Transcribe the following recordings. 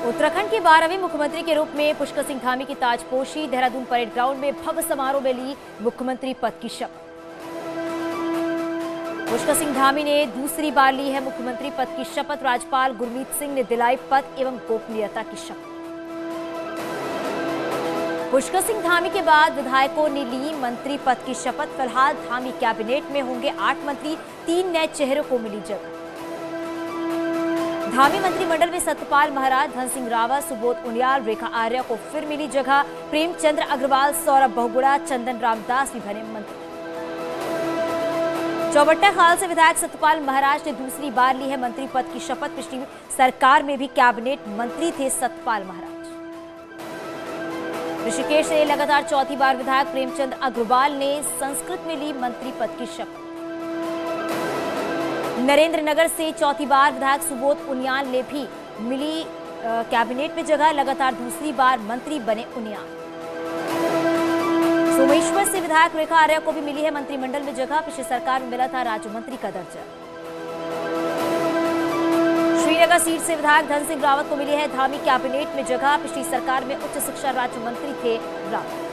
उत्तराखंड के 12वें मुख्यमंत्री के रूप में पुष्कर सिंह धामी की ताजपोशी। देहरादून परेड ग्राउंड में भव्य समारोह में ली मुख्यमंत्री पद की शपथ। पुष्कर सिंह धामी ने दूसरी बार ली है मुख्यमंत्री पद की शपथ। राज्यपाल गुरमीत सिंह ने दिलाई पद एवं गोपनीयता की शपथ। पुष्कर सिंह धामी के बाद विधायकों ने ली मंत्री पद की शपथ। फिलहाल धामी कैबिनेट में होंगे 8 मंत्री, 3 नए चेहरों को मिली जगह। धामी मंत्रिमंडल में सत्यपाल महाराज, धन सिंह रावत, सुबोध उनियाल, रेखा आर्या को फिर मिली जगह। प्रेमचंद्र अग्रवाल, सौरभ बहुगुणा, चंदन रामदास भी बने मंत्री। चौबट्टा खाल से विधायक सत्यपाल महाराज ने दूसरी बार ली है मंत्री पद की शपथ। पिछली सरकार में भी कैबिनेट मंत्री थे सत्यपाल महाराज। ऋषिकेश से लगातार चौथी बार विधायक प्रेमचंद अग्रवाल ने संस्कृत में ली मंत्री पद की शपथ। नरेंद्रनगर से चौथी बार विधायक सुबोध उनियाल ने भी मिली कैबिनेट में जगह। लगातार दूसरी बार मंत्री बने उनियाल। सोमेश्वर से विधायक रेखा आर्या को भी मिली है मंत्रिमंडल में जगह। पिछली सरकार में मिला था राज्य मंत्री का दर्जा। श्रीनगर सीट से विधायक धन सिंह रावत को मिली है धामी कैबिनेट में जगह। पिछली सरकार में उच्च शिक्षा राज्य मंत्री थे रावत।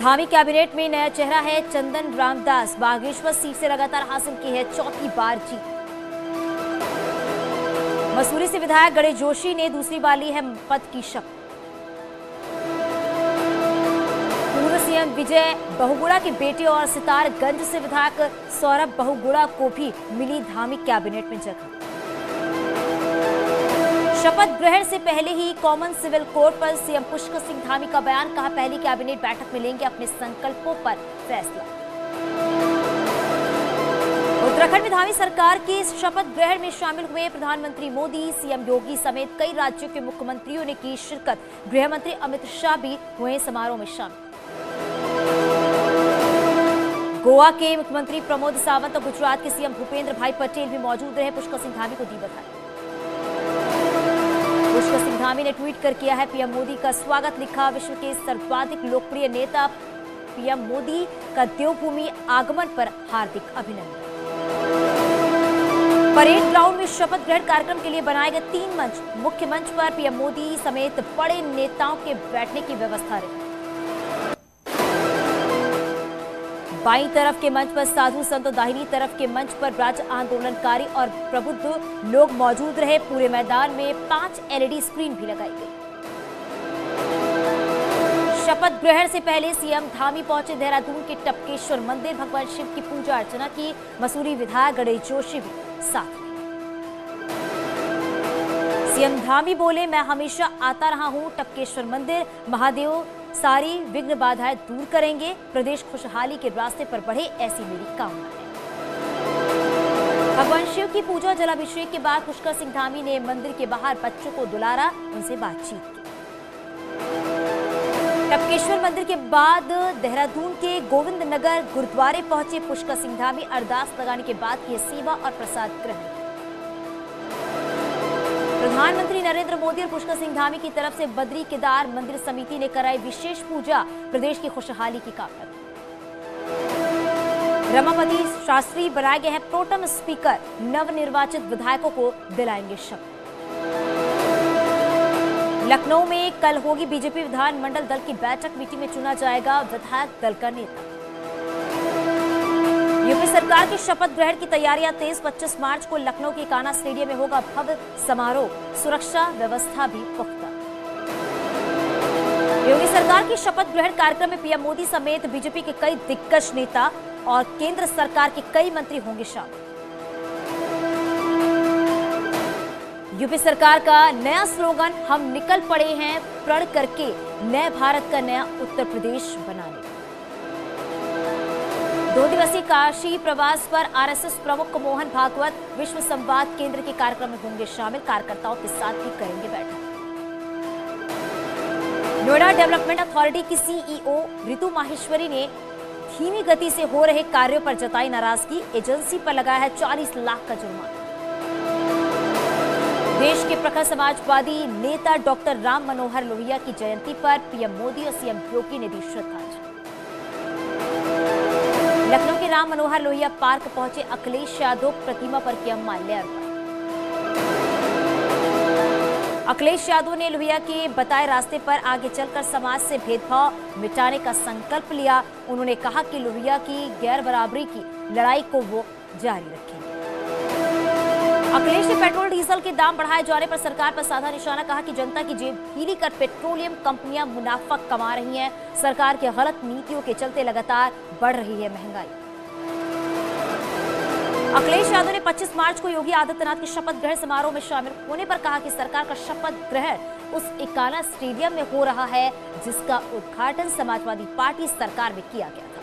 धामी कैबिनेट में नया चेहरा है चंदन रामदास। बागेश्वर सीट से लगातार हासिल की है चौथी बार जीत। मसूरी से विधायक गणेश जोशी ने दूसरी बार ली है पद की शपथ। पूर्व सीएम विजय बहुगुणा के बेटे और सितारगंज से विधायक सौरभ बहुगुणा को भी मिली धामी कैबिनेट में जगह। शपथ ग्रहण से पहले ही कॉमन सिविल कोड पर सीएम पुष्कर सिंह धामी का बयान। कहा, पहली कैबिनेट बैठक में लेंगे अपने संकल्पों पर फैसला। उत्तराखंड में धामी सरकार के शपथ ग्रहण में शामिल हुए प्रधानमंत्री मोदी, सीएम योगी समेत कई राज्यों के मुख्यमंत्रियों ने की शिरकत। गृह मंत्री अमित शाह भी हुए समारोह में शामिल। गोवा के मुख्यमंत्री प्रमोद सावंत और गुजरात के सीएम भूपेंद्र भाई पटेल भी मौजूद रहे। पुष्कर सिंह धामी को दी बधाई। पुष्कर सिंह धामी ने ट्वीट कर किया है पीएम मोदी का स्वागत। लिखा, विश्व के सर्वाधिक लोकप्रिय नेता पीएम मोदी का देवभूमि आगमन पर हार्दिक अभिनंदन। परेड ग्राउंड में शपथ ग्रहण कार्यक्रम के लिए बनाए गए 3 मंच। मुख्य मंच पर पीएम मोदी समेत बड़े नेताओं के बैठने की व्यवस्था रही। बाईं तरफ के मंच पर साधु संत, दाहिनी तरफ के मंच पर राज्य आंदोलनकारी और प्रबुद्ध लोग मौजूद रहे। पूरे मैदान में 5 एलईडी स्क्रीन भी लगाई गई। शपथ ग्रहण से पहले सीएम धामी पहुंचे देहरादून के टपकेश्वर मंदिर। भगवान शिव की पूजा अर्चना की। मसूरी विधायक गणेश जोशी भी साथ रहे। सीएम धामी बोले, मैं हमेशा आता रहा हूं टपकेश्वर मंदिर। महादेव सारी विघ्न बाधाएं दूर करेंगे। प्रदेश खुशहाली के रास्ते पर बढ़े, ऐसी मेरी कामना है। भगवान शिव की पूजा जलाभिषेक के बाद पुष्कर सिंह धामी ने मंदिर के बाहर बच्चों को दुलारा, उनसे बातचीत की। टपकेश्वर मंदिर के बाद देहरादून के गोविंद नगर गुरुद्वारे पहुंचे पुष्कर सिंह धामी। अरदास लगाने के बाद किए सेवा और प्रसाद ग्रहण। प्रधानमंत्री नरेंद्र मोदी और पुष्कर सिंह धामी की तरफ से बद्री केदार मंदिर समिति ने कराई विशेष पूजा। प्रदेश की खुशहाली की कामना। रमापति शास्त्री बनाए गए हैं प्रोटेम स्पीकर। नवनिर्वाचित विधायकों को दिलाएंगे शपथ। लखनऊ में कल होगी बीजेपी विधानमंडल दल की बैठक। मीटिंग में चुना जाएगा विधायक दल का नेता। यूपी सरकार की शपथ ग्रहण की तैयारियां तेज। 25 मार्च को लखनऊ के कान्हा स्टेडियम में होगा भव्य समारोह। सुरक्षा व्यवस्था भी पुख्ता। योगी सरकार की शपथ ग्रहण कार्यक्रम में पीएम मोदी समेत बीजेपी के कई दिग्गज नेता और केंद्र सरकार के कई मंत्री होंगे शामिल। यूपी सरकार का नया स्लोगन, हम निकल पड़े हैं प्रण करके नए भारत का नया उत्तर प्रदेश बनाने। 2 दिवसीय काशी प्रवास पर आरएसएस प्रमुख मोहन भागवत विश्व संवाद केंद्र के कार्यक्रम में होंगे शामिल। कार्यकर्ताओं के साथ भी करेंगे बैठक। नोएडा डेवलपमेंट अथॉरिटी की सीईओ रितु माहेश्वरी ने धीमी गति से हो रहे कार्यों पर जताई नाराजगी। एजेंसी पर लगाया है 40 लाख का जुर्माना। देश के प्रखर समाजवादी नेता डॉक्टर राम मनोहर लोहिया की जयंती पर पीएम मोदी और सीएम योगी ने दी श्रद्धांजलि। लखनऊ के राम मनोहर लोहिया पार्क पहुंचे अखिलेश यादव। प्रतिमा पर किया माल्यार्पण। अखिलेश यादव ने लोहिया के बताए रास्ते पर आगे चलकर समाज से भेदभाव मिटाने का संकल्प लिया। उन्होंने कहा कि लोहिया की गैर बराबरी की लड़ाई को वो जारी रखेंगे। अखिलेश ने पेट्रोल डीजल के दाम बढ़ाए जाने पर सरकार पर साधा निशाना, कहा कि जनता की जेब ढीली कर पेट्रोलियम कंपनियां मुनाफा कमा रही हैं। सरकार की गलत नीतियों के चलते लगातार बढ़ रही है महंगाई। अखिलेश यादव ने 25 मार्च को योगी आदित्यनाथ के शपथ ग्रहण समारोह में शामिल होने पर कहा कि सरकार का शपथ ग्रहण उस इकाना स्टेडियम में हो रहा है जिसका उद्घाटन समाजवादी पार्टी सरकार में किया गया था।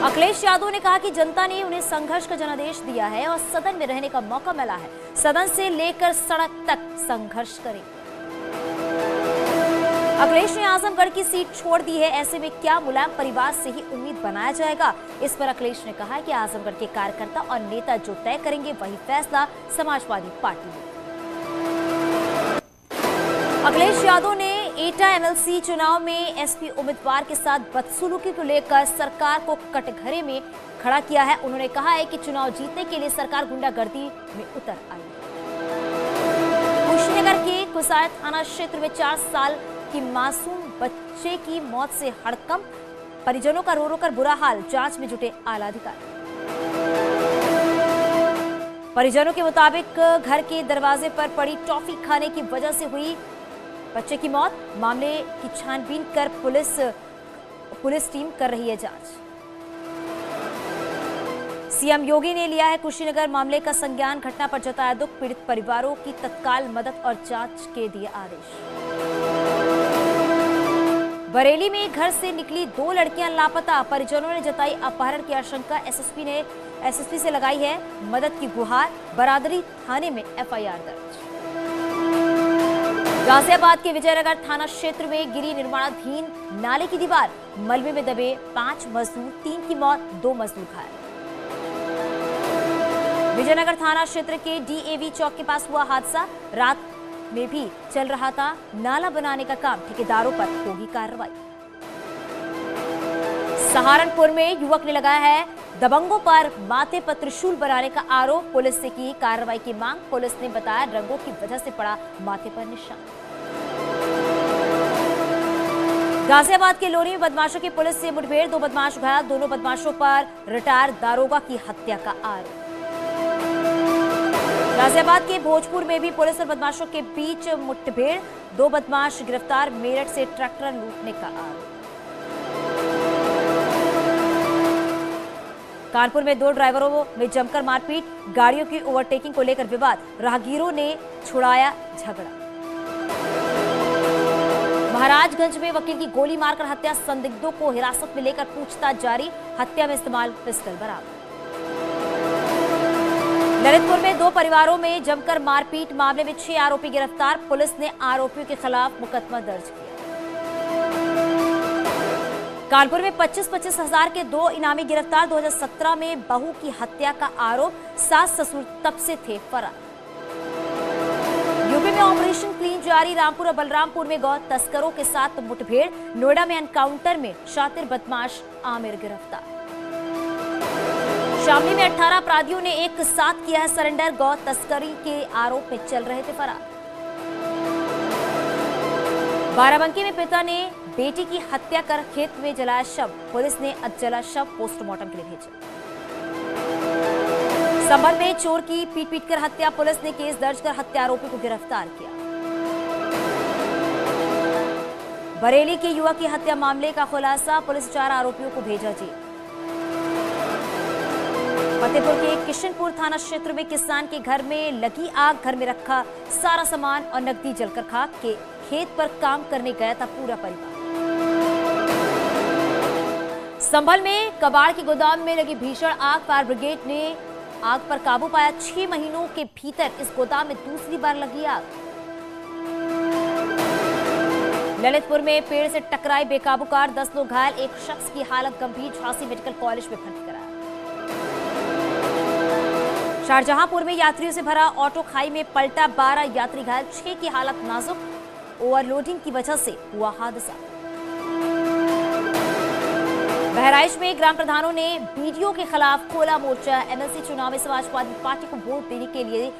अखिलेश यादव ने कहा कि जनता ने उन्हें संघर्ष का जनादेश दिया है और सदन में रहने का मौका मिला है। सदन से लेकर सड़क तक संघर्ष करें। अखिलेश ने आजमगढ़ की सीट छोड़ दी है, ऐसे में क्या मुलायम परिवार से ही उम्मीद बनाया जाएगा? इस पर अखिलेश ने कहा कि आजमगढ़ के कार्यकर्ता और नेता जो तय करेंगे वही फैसला समाजवादी पार्टी में। अखिलेश यादव ने एटा एमएलसी चुनाव में एसपी उम्मीदवार के साथ बदसलूकी को लेकर सरकार को कटघरे में खड़ा किया है। उन्होंने कहा है कि चुनाव जीतने के लिए सरकार गुंडागर्दी में उतर आई। कुशीनगर के कुसायत थाना क्षेत्र में 4 साल की मासूम बच्चे की मौत से हड़कंप, परिजनों का रो रो कर बुरा हाल, जांच में जुटे आला अधिकारी। परिजनों के मुताबिक घर के दरवाजे पर पड़ी टॉफी खाने की वजह से हुई बच्चे की मौत। मामले की छानबीन कर पुलिस टीम कर रही है जांच। सीएम योगी ने लिया है कुशीनगर मामले का संज्ञान, घटना पर जताया दुख, पीड़ित परिवारों की तत्काल मदद और जांच के दिए आदेश। बरेली में घर से निकली 2 लड़कियां लापता, परिजनों ने जताई अपहरण की आशंका। एसएसपी से लगाई है मदद की गुहार, बरादरी थाने में एफआईआर दर्ज। गाजियाबाद के विजयनगर थाना क्षेत्र में गिरी निर्माणाधीन नाले की दीवार, मलबे में दबे 5 मजदूर, 3 की मौत, 2 मजदूर घायल। विजयनगर थाना क्षेत्र के डीएवी चौक के पास हुआ हादसा, रात में भी चल रहा था नाला बनाने का काम, ठेकेदारों पर होगी कार्रवाई। सहारनपुर में युवक ने लगाया है दबंगों पर माथे पर त्रिशूल बनाने का आरोप, पुलिस से की कार्रवाई की मांग। पुलिस ने बताया रंगों की वजह से पड़ा माथे पर निशान। गाजियाबाद के लोरी में बदमाशों की पुलिस से मुठभेड़, 2 बदमाश घायल, दोनों बदमाशों पर रिटायर्ड दारोगा की हत्या का आरोप। गाजियाबाद के भोजपुर में भी पुलिस और बदमाशों के बीच मुठभेड़, 2 बदमाश गिरफ्तार, मेरठ से ट्रैक्टर लूटने का आरोप। कानपुर में 2 ड्राइवरों में जमकर मारपीट, गाड़ियों की ओवरटेकिंग को लेकर विवाद, राहगीरों ने छुड़ाया झगड़ा। महाराजगंज में वकील की गोली मारकर हत्या, संदिग्धों को हिरासत में लेकर पूछताछ जारी, हत्या में इस्तेमाल पिस्टल बरामद। ललितपुर में 2 परिवारों में जमकर मारपीट, मामले में 6 आरोपी गिरफ्तार, पुलिस ने आरोपियों के खिलाफ मुकदमा दर्ज किया। कानपुर में 25-25 हजार के 2 इनामी गिरफ्तार, 2017 में बहू की हत्या का आरोप, सास ससुर तब से थे फरार। यूपी में ऑपरेशन क्लीन जारी, रामपुर और बलरामपुर में गौ तस्करों के साथ मुठभेड़, नोएडा में एनकाउंटर में शातिर बदमाश आमिर गिरफ्तार। शामली में 18 अपराधियों ने एक साथ किया है सरेंडर, गौ तस्करी के आरोप में चल रहे थे फरार। बाराबंकी में पिता ने बेटी की हत्या कर खेत में जलाया शव, पुलिस ने जला शव पोस्टमार्टम के लिए भेजा। संभल में चोर की पीट कर हत्या, पुलिस ने केस दर्ज कर हत्या आरोपी को गिरफ्तार किया। बरेली के युवक की हत्या मामले का खुलासा, पुलिस 4 आरोपियों को भेजा जेल। फतेहपुर के किशनपुर थाना क्षेत्र में किसान के घर में लगी आग, घर में रखा सारा सामान और नकदी जलकर खाक, के खेत पर काम करने गया था पूरा परिवार। संभल में कबाड़ के गोदाम में लगी भीषण आग, फायर ब्रिगेड ने आग पर काबू पाया। 6 महीनों के भीतर इस गोदाम में दूसरी बार लगी आग। ललितपुर में पेड़ से टकराई बेकाबू कार, 10 लोग घायल, एक शख्स की हालत गंभीर, झांसी मेडिकल कॉलेज में भर्ती कराया। शाहजहांपुर में यात्रियों से भरा ऑटो खाई में पलटा, 12 यात्री घायल, 6 की हालत नाजुक, ओवरलोडिंग की वजह से हुआ हादसा। बहराइच में ग्राम प्रधानों ने बीडीओ के खिलाफ खोला मोर्चा। एमएलसी चुनाव में समाजवादी पार्टी को वोट देने के लिए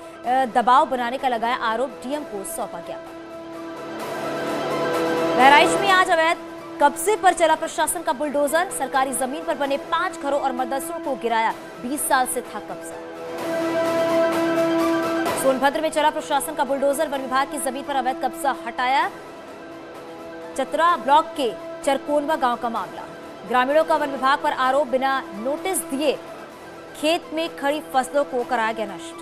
दबाव बनाने का लगाया आरोप, डीएम को सौंपा गया। बहराइच में आज अवैध कब्जे पर चला प्रशासन का बुलडोजर। सरकारी जमीन पर बने 5 घरों और मदरसों को गिराया, 20 साल से था कब्जा। सोनभद्र में चला प्रशासन का बुलडोजर, वन विभाग की जमीन पर अवैध कब्जा हटाया। चतरा ब्लॉक के चरकोनवा गांव का मामला। ग्रामीणों का वन विभाग पर आरोप, बिना नोटिस दिए खेत में खड़ी फसलों को कराया गया नष्ट।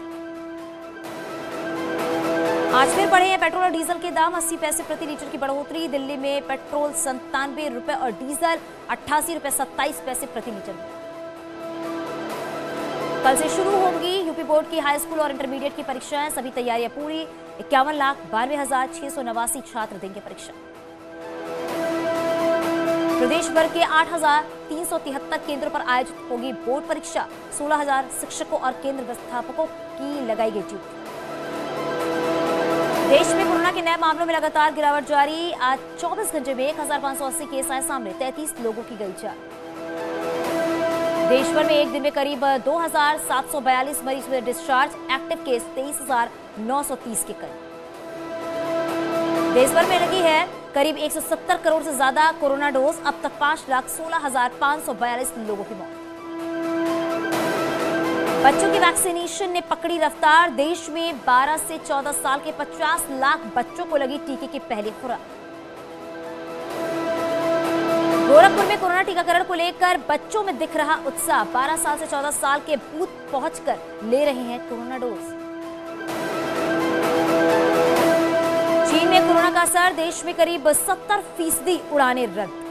आज फिर बढ़े हैं पेट्रोल और डीजल के दाम, 80 पैसे प्रति लीटर की बढ़ोतरी। दिल्ली में पेट्रोल 97 रुपए और डीजल 88 रुपए 27 पैसे प्रति लीटर। कल से शुरू होंगी यूपी बोर्ड की हाई स्कूल और इंटरमीडिएट की परीक्षाएं, सभी तैयारियां पूरी। 51,92,689 छात्र देंगे परीक्षा। प्रदेश भर के 8,373 केंद्रों पर आयोजित होगी बोर्ड परीक्षा। 16,000 शिक्षकों और केंद्र व्यवस्थापकों की लगाई गई ड्यूटी। देश में कोरोना के नए मामलों में लगातार गिरावट जारी। आज 24 घंटे में 1,580 केस आए सामने, 33 लोगों की गई जान। देश भर में एक दिन में करीब 2,742 मरीज हुए डिस्चार्ज। एक्टिव केस 23,930 के करीब। देश भर में लगी है करीब 170 करोड़ से ज्यादा कोरोना डोज। अब तक 5,16,542 लोगों की मौत। बच्चों की वैक्सीनेशन ने पकड़ी रफ्तार। देश में 12 से 14 साल के 50 लाख बच्चों को लगी टीके की पहली खुराक। गोरखपुर में कोरोना टीकाकरण को लेकर बच्चों में दिख रहा उत्साह। 12 साल से 14 साल के बूथ पहुंचकर ले रहे हैं कोरोना डोज। चीन में कोरोना का असर, देश में करीब 70% उड़ानें रद्द।